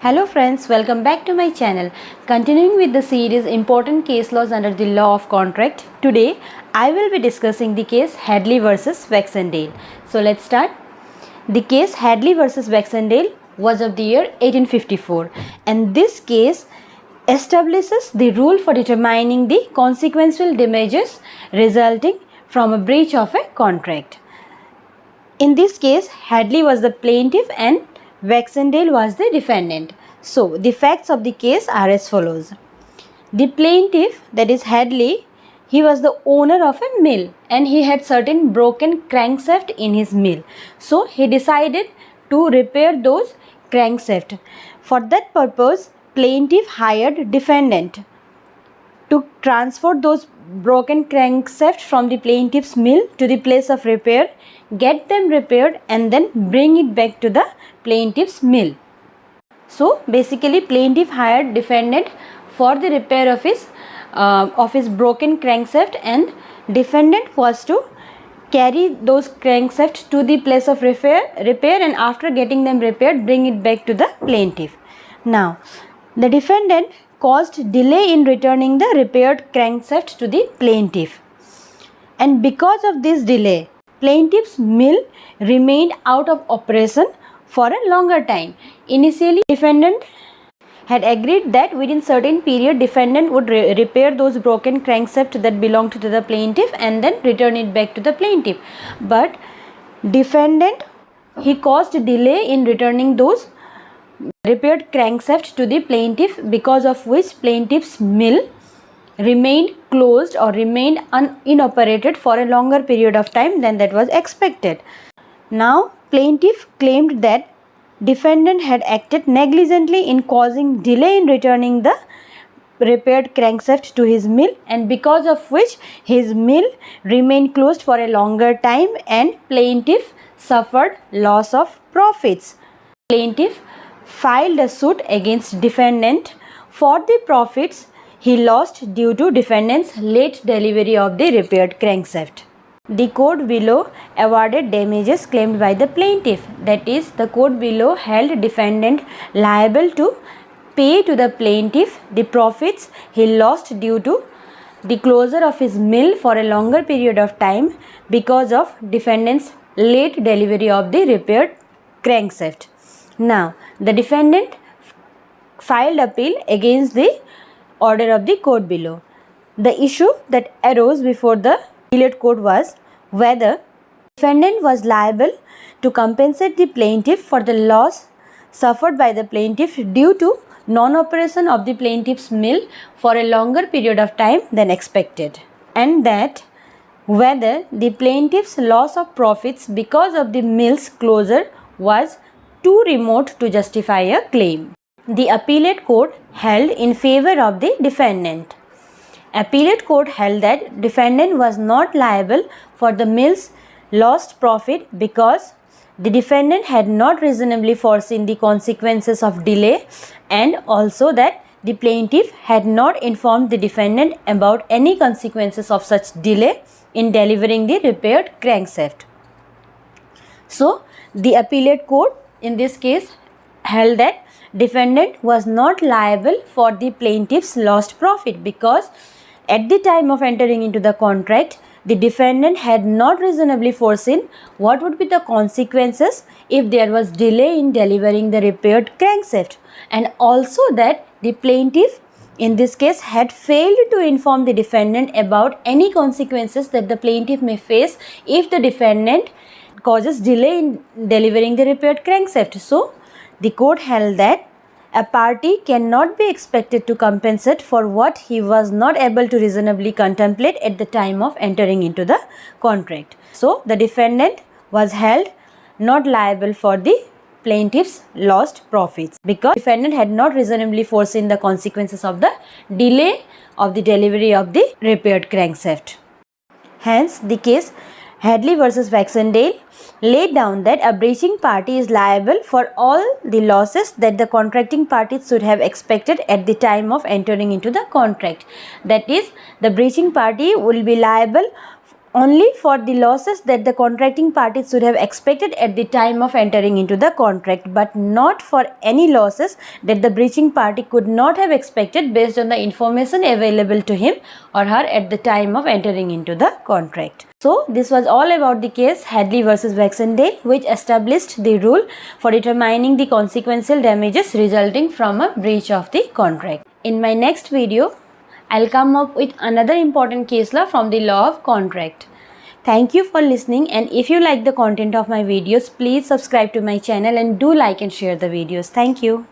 Hello friends, welcome back to my channel. Continuing with the series Important Case Laws under the Law of Contract. Today I will be discussing the case Hadley versus Baxendale. So let's start. The case Hadley versus Baxendale was of the year 1854, and this case establishes the rule for determining the consequential damages resulting from a breach of a contract. In this case, Hadley was the plaintiff and Baxendale was the defendant. So, the facts of the case are as follows. The plaintiff, that is Hadley, he was the owner of a mill and he had certain broken crankshaft in his mill. So, he decided to repair those crankshaft. For that purpose, plaintiff hired defendant to transport those broken crankshaft from the plaintiff's mill to the place of repair, get them repaired and then bring it back to the plaintiff's mill. So basically plaintiff hired defendant for the repair of his broken crankshaft, and defendant was to carry those crankshaft to the place of repair and after getting them repaired bring it back to the plaintiff. Now the defendant caused delay in returning the repaired crankshaft to the plaintiff, and because of this delay plaintiff's mill remained out of operation for a longer time. Initially defendant had agreed that within certain period defendant would repair those broken crankshaft that belonged to the plaintiff and then return it back to the plaintiff, but defendant he caused delay in returning those repaired crankshaft to the plaintiff, because of which plaintiff's mill remained closed or remained inoperated for a longer period of time than that was expected. Now plaintiff claimed that defendant had acted negligently in causing delay in returning the repaired crankshaft to his mill, and because of which his mill remained closed for a longer time and plaintiff suffered loss of profits. Plaintiff filed a suit against defendant for the profits he lost due to defendant's late delivery of the repaired crankshaft. The court below awarded damages claimed by the plaintiff, that is, the court below held defendant liable to pay to the plaintiff the profits he lost due to the closure of his mill for a longer period of time because of defendant's late delivery of the repaired crankshaft. Now, the defendant filed appeal against the order of the court below. The issue that arose before the appellate court was whether defendant was liable to compensate the plaintiff for the loss suffered by the plaintiff due to non-operation of the plaintiff's mill for a longer period of time than expected, and that whether the plaintiff's loss of profits because of the mill's closure was too remote to justify a claim. The appellate court held in favor of the defendant. Appellate court held that defendant was not liable for the mill's lost profit because the defendant had not reasonably foreseen the consequences of delay, and also that the plaintiff had not informed the defendant about any consequences of such delay in delivering the repaired crankshaft. So, the appellate court in this case held that defendant was not liable for the plaintiff's lost profit because at the time of entering into the contract, the defendant had not reasonably foreseen what would be the consequences if there was delay in delivering the repaired crankshaft, and also that the plaintiff in this case had failed to inform the defendant about any consequences that the plaintiff may face if the defendant causes delay in delivering the repaired crankshaft. So, the court held that a party cannot be expected to compensate for what he was not able to reasonably contemplate at the time of entering into the contract. So, the defendant was held not liable for the plaintiff's lost profits because defendant had not reasonably foreseen the consequences of the delay of the delivery of the repaired crankshaft. Hence, the case Hadley versus Baxendale laid down that a breaching party is liable for all the losses that the contracting parties should have expected at the time of entering into the contract. That is, the breaching party will be liable only for the losses that the contracting parties should have expected at the time of entering into the contract, but not for any losses that the breaching party could not have expected based on the information available to him or her at the time of entering into the contract. So this was all about the case Hadley versus Baxendale, which established the rule for determining the consequential damages resulting from a breach of the contract. In my next video, I'll come up with another important case law from the law of contract. Thank you for listening, and if you like the content of my videos, please subscribe to my channel and do like and share the videos. Thank you.